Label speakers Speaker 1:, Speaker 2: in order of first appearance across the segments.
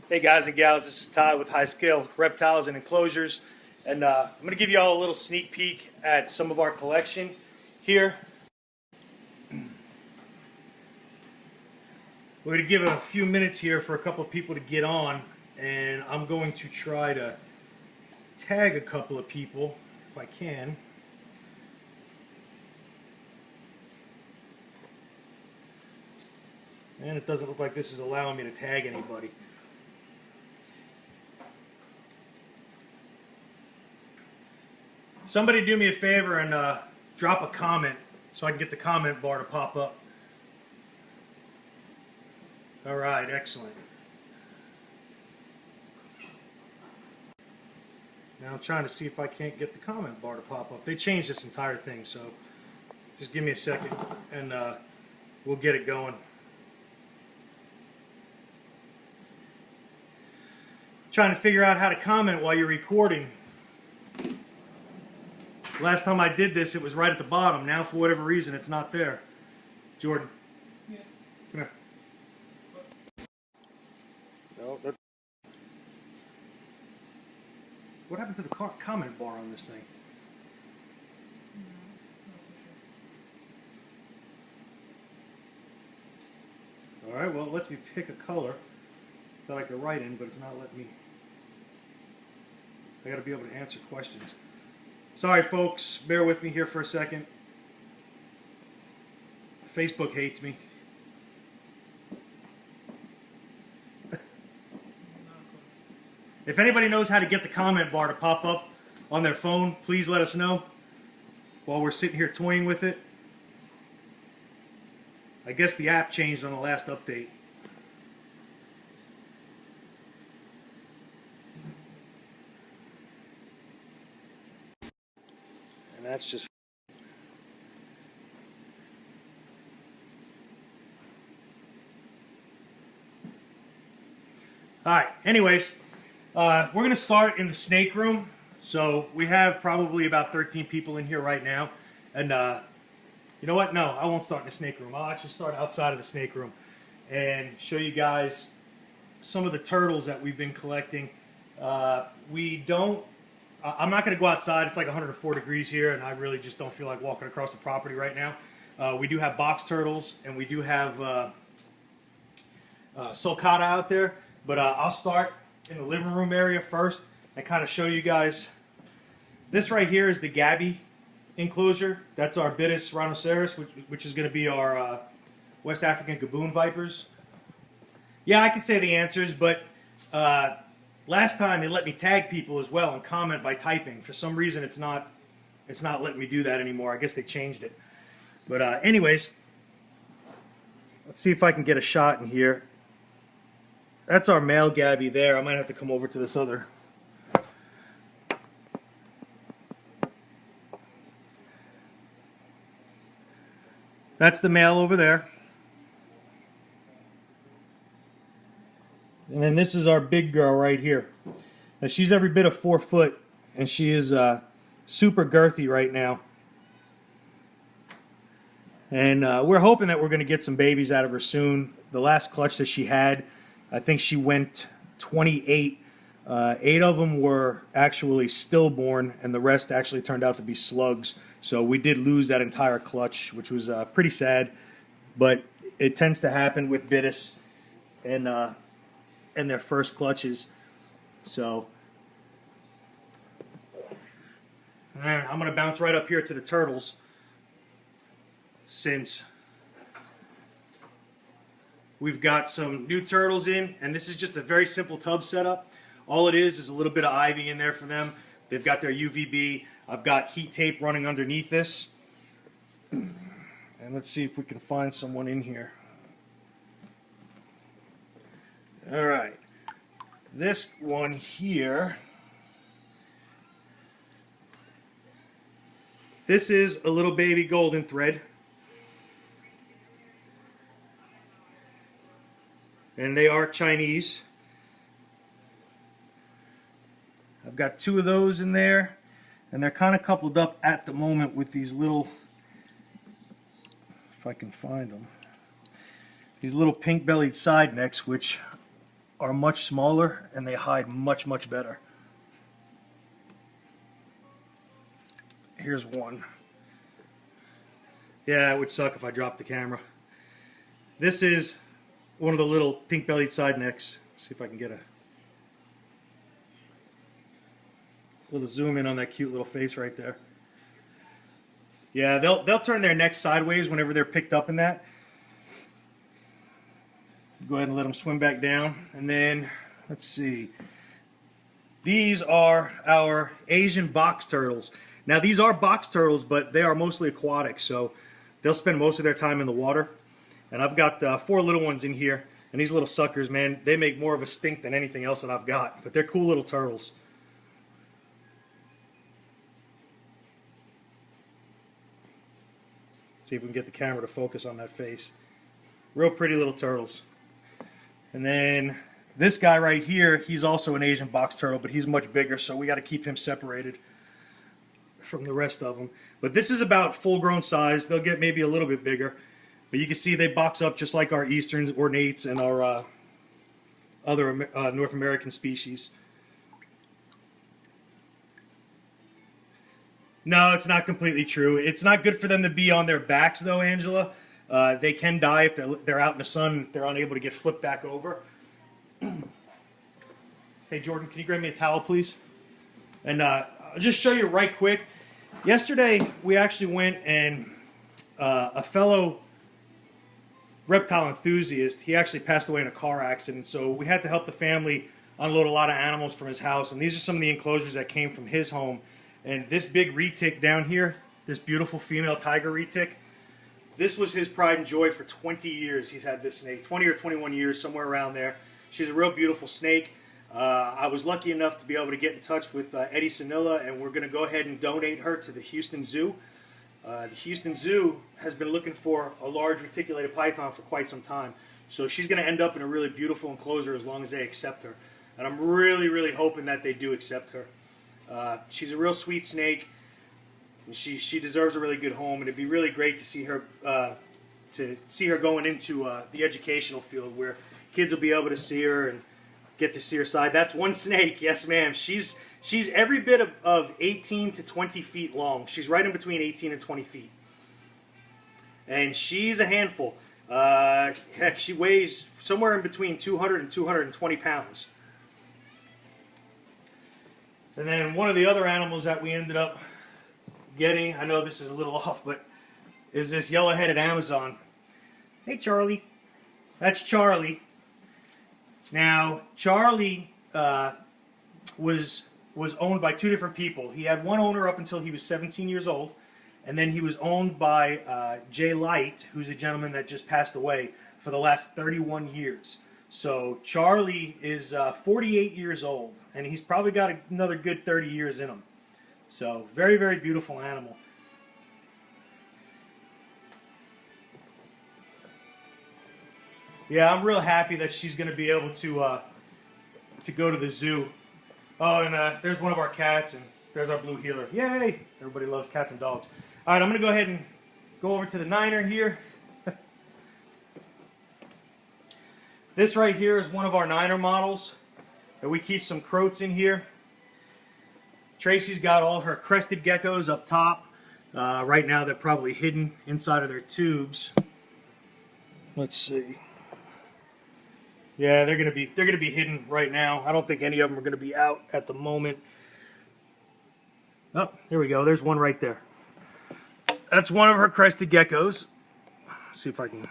Speaker 1: Hey guys and gals, this is Todd with High Scale Reptiles and Enclosures, and I'm going to give you all a little sneak peek at some of our collection here. We're going to give it a few minutes here for a couple of people to get on, and I'm going to try to tag a couple of people if I can. And it doesn't look like this is allowing me to tag anybody. Somebody do me a favor and drop a comment so I can get the comment bar to pop up. All right, excellent. Now I'm trying to see if I can't get the comment bar to pop up. They changed this entire thing, so just give me a second and we'll get it going. Trying to figure out how to comment while you're recording. Last time I did this, it was right at the bottom. Now, for whatever reason, it's not there. Jordan. Yeah. Come here. No, that's... What happened to the comment bar on this thing? Alright, well, it lets me pick a color that I could write in, but it's not letting me... I gotta be able to answer questions. Sorry folks, bear with me here for a second. Facebook hates me. If anybody knows how to get the comment bar to pop up on their phone, please let us know while we're sitting here toying with it. I guess the app changed on the last update. That's just all right. Anyways, we're going to start in the snake room. So we have probably about 13 people in here right now. And you know what? No, I won't start in the snake room. I'll actually start outside of the snake room and show you guys some of the turtles that we've been collecting. I'm not going to go outside. It's like 104 degrees here, and I really just don't feel like walking across the property right now. We do have box turtles, and we do have sulcata out there. But I'll start in the living room area first and kind of show you guys. This right here is the Gabby enclosure. That's our Bitis rhinoceros, which is going to be our West African gaboon vipers. Yeah, I can say the answers, but... last time they let me tag people as well and comment by typing. For some reason it's not letting me do that anymore. I guess they changed it. But anyways, let's see if I can get a shot in here. That's our male Gabby there. I might have to come over to this other. That's the male over there. And then this is our big girl right here. Now she's every bit of 4 foot, and she is super girthy right now. And we're hoping that we're going to get some babies out of her soon. The last clutch that she had, I think she went 28. 8 of them were actually stillborn, and the rest actually turned out to be slugs. So we did lose that entire clutch, which was pretty sad. But it tends to happen with Bitis and their first clutches. So I'm going to bounce right up here to the turtles, since we've got some new turtles in, and this is just a very simple tub setup. All it is a little bit of ivy in there for them. They've got their UVB. I've got heat tape running underneath this. And let's see if we can find someone in here. All right, this one here, this is a little baby golden thread, and they are Chinese. I've got 2 of those in there, and they're kind of coupled up at the moment with these little, if I can find them, these little pink-bellied side necks, which are much smaller and they hide much, much better. Here's one. Yeah, it would suck if I dropped the camera. This is one of the little pink-bellied side necks. See if I can get a little zoom in on that cute little face right there. Yeah, they'll turn their neck sideways whenever they're picked up in that. Go ahead and let them swim back down. And then, let's see. These are our Asian box turtles. Now, these are box turtles, but they are mostly aquatic, so they'll spend most of their time in the water. And I've got 4 little ones in here. And these little suckers, man, they make more of a stink than anything else that I've got. But they're cool little turtles. See if we can get the camera to focus on that face. Real pretty little turtles. And then this guy right here, he's also an Asian box turtle, but he's much bigger, so we got to keep him separated from the rest of them. But this is about full-grown size. They'll get maybe a little bit bigger. But you can see they box up just like our Easterns, ornates, and our other North American species. No, it's not completely true. It's not good for them to be on their backs, though, Angela. They can die if they're out in the sun, if they're unable to get flipped back over. Hey, Jordan, can you grab me a towel, please? And I'll just show you right quick. Yesterday, we actually went and a fellow reptile enthusiast, he actually passed away in a car accident, so we had to help the family unload a lot of animals from his house, and these are some of the enclosures that came from his home. And this big retic down here, this beautiful female tiger retic, this was his pride and joy for 20 years. He's had this snake, 20 or 21 years, somewhere around there. She's a real beautiful snake. I was lucky enough to be able to get in touch with Eddie Sanilla, and we're going to go ahead and donate her to the Houston Zoo. The Houston Zoo has been looking for a large reticulated python for quite some time. So she's going to end up in a really beautiful enclosure as long as they accept her. And I'm really, really hoping that they do accept her. She's a real sweet snake. And she deserves a really good home. And it'd be really great to see her going into the educational field where kids will be able to see her and get to see her side. That's one snake. Yes, ma'am. She's every bit of 18 to 20 feet long. She's right in between 18 and 20 feet. And she's a handful. Heck, she weighs somewhere in between 200 and 220 pounds. And then one of the other animals that we ended up getting, I know this is a little off, but is this yellow-headed Amazon. Hey, Charlie. That's Charlie. Now, Charlie was owned by 2 different people. He had one owner up until he was 17 years old, and then he was owned by Jay Light, who's a gentleman that just passed away, for the last 31 years. So Charlie is 48 years old, and he's probably got another good 30 years in him. So very, very beautiful animal. Yeah, I'm real happy that she's going to be able to go to the zoo. Oh, and there's one of our cats, and there's our blue heeler. Yay! Everybody loves cats and dogs. All right, I'm going to go ahead and go over to the Niner here. This right here is one of our Niner models. And we keep some croats in here. Tracy's got all her crested geckos up top. Right now they're probably hidden inside of their tubes. Let's see. Yeah, they're gonna be hidden right now. I don't think any of them are gonna be out at the moment. Oh, here we go. There's one right there. That's one of her crested geckos. Let's see if I can.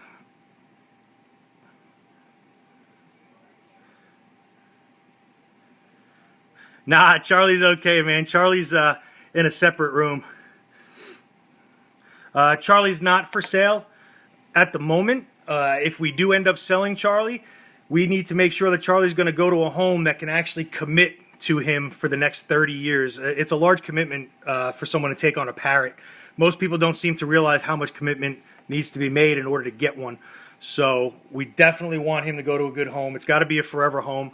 Speaker 1: Nah, Charlie's okay, man. Charlie's in a separate room. Charlie's not for sale at the moment. If we do end up selling Charlie, we need to make sure that Charlie's going to go to a home that can actually commit to him for the next 30 years. It's a large commitment for someone to take on a parrot. Most people don't seem to realize how much commitment needs to be made in order to get one. So we definitely want him to go to a good home. It's got to be a forever home.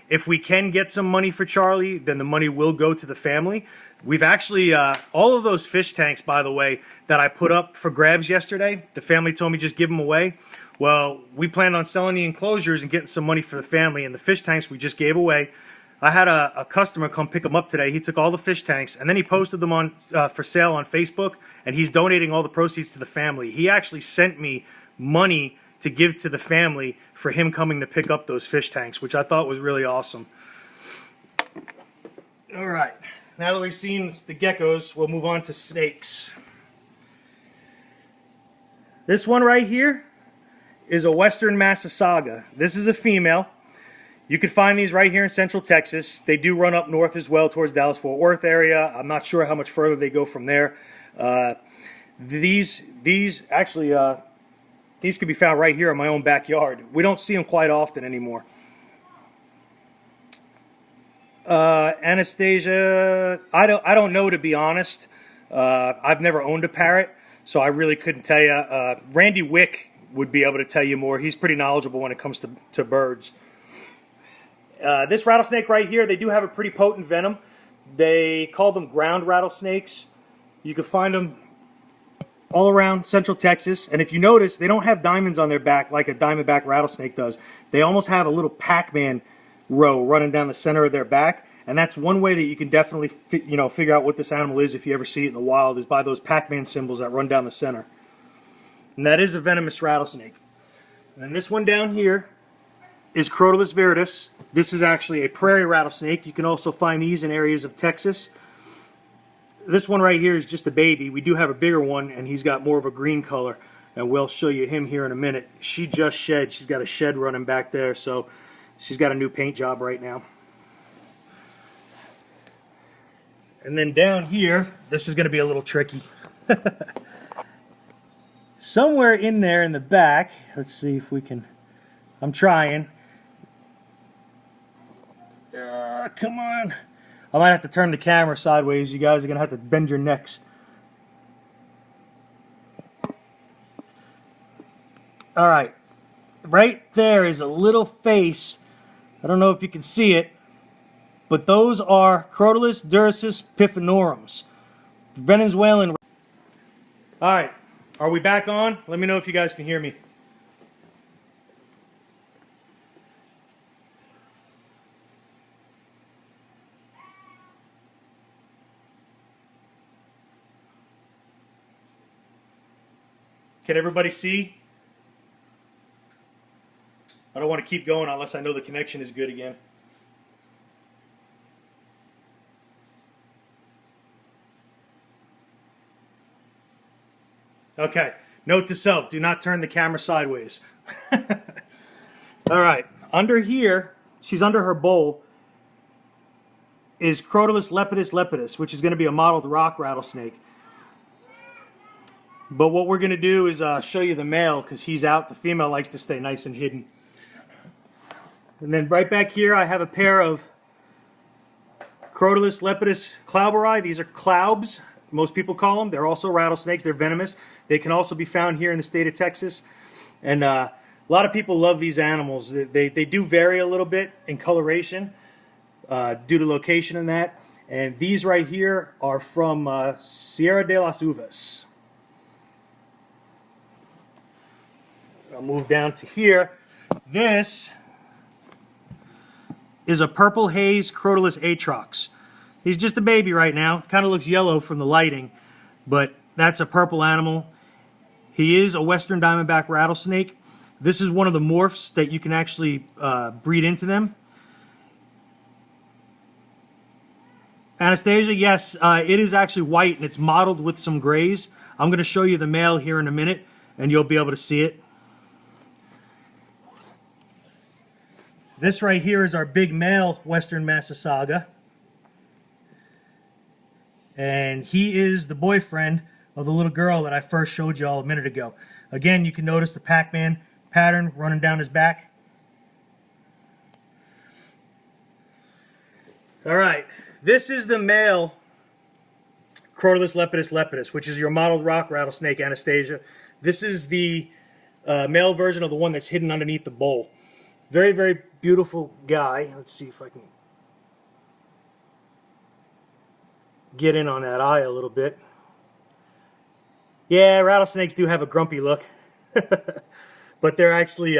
Speaker 1: If we can get some money for Charlie, then the money will go to the family. We've actually, all of those fish tanks, by the way, that I put up for grabs yesterday, the family told me just give them away. Well, we planned on selling the enclosures and getting some money for the family, and the fish tanks we just gave away. I had a customer come pick them up today. He took all the fish tanks and then he posted them on for sale on Facebook, and he's donating all the proceeds to the family. He actually sent me money to give to the family for him coming to pick up those fish tanks, which I thought was really awesome. All right, now that we've seen the geckos, we'll move on to snakes. This one right here is a Western Massasauga. This is a female. You can find these right here in Central Texas. They do run up north as well towards Dallas-Fort Worth area. I'm not sure how much further they go from there. These could be found right here in my own backyard. We don't see them quite often anymore. Anastasia, I don't know, to be honest. I've never owned a parrot, so I really couldn't tell you. Randy Wick would be able to tell you more. He's pretty knowledgeable when it comes to birds. This rattlesnake right here, they do have a pretty potent venom. They call them ground rattlesnakes. You can find them all around Central Texas. And if you notice, they don't have diamonds on their back like a diamondback rattlesnake does. They almost have a little Pac-Man row running down the center of their back. And that's one way that you can definitely figure out what this animal is if you ever see it in the wild, is by those Pac-Man symbols that run down the center. And that is a venomous rattlesnake. And then this one down here is Crotalus viridis. This is actually a prairie rattlesnake. You can also find these in areas of Texas. This one right here is just a baby. We do have a bigger one, and he's got more of a green color, and we'll show you him here in a minute. She just shed. She's got a shed running back there, so she's got a new paint job right now. And then down here, this is going to be a little tricky. Somewhere in there in the back, let's see if we can, I'm trying. Come on. I might have to turn the camera sideways. You guys are going to have to bend your necks. All right. Right there is a little face. I don't know if you can see it, but those are Crotalus dursus pifinorum. Venezuelan. All right. Are we back on? Let me know if you guys can hear me. Can everybody see? I don't want to keep going unless I know the connection is good again. Okay, note to self, do not turn the camera sideways. All right, under here, she's under her bowl, is Crotalus lepidus, which is going to be a mottled rock rattlesnake. But what we're going to do is show you the male, because he's out. The female likes to stay nice and hidden. And then right back here, I have a pair of Crotalus lepidus clauberi. These are claubs, most people call them. They're also rattlesnakes. They're venomous. They can also be found here in the state of Texas. And a lot of people love these animals. They do vary a little bit in coloration due to location and that. And these right here are from Sierra de las Uvas. I'll move down to here. This is a purple haze Crotalus atrox. He's just a baby right now. Kind of looks yellow from the lighting, but that's a purple animal. He is a western diamondback rattlesnake. This is one of the morphs that you can actually breed into them. Anastasia, yes, it is actually white and it's mottled with some grays. I'm going to show you the male here in a minute and you'll be able to see it. This right here is our big male Western Massasauga. And he is the boyfriend of the little girl that I first showed you all a minute ago. Again, you can notice the Pac-Man pattern running down his back. All right, this is the male Crotalus lepidus, which is your mottled rock rattlesnake, Anastasia. This is the male version of the one that's hidden underneath the bowl. Very, very beautiful guy. Let's see if I can get in on that eye a little bit. Yeah, rattlesnakes do have a grumpy look. but they're actually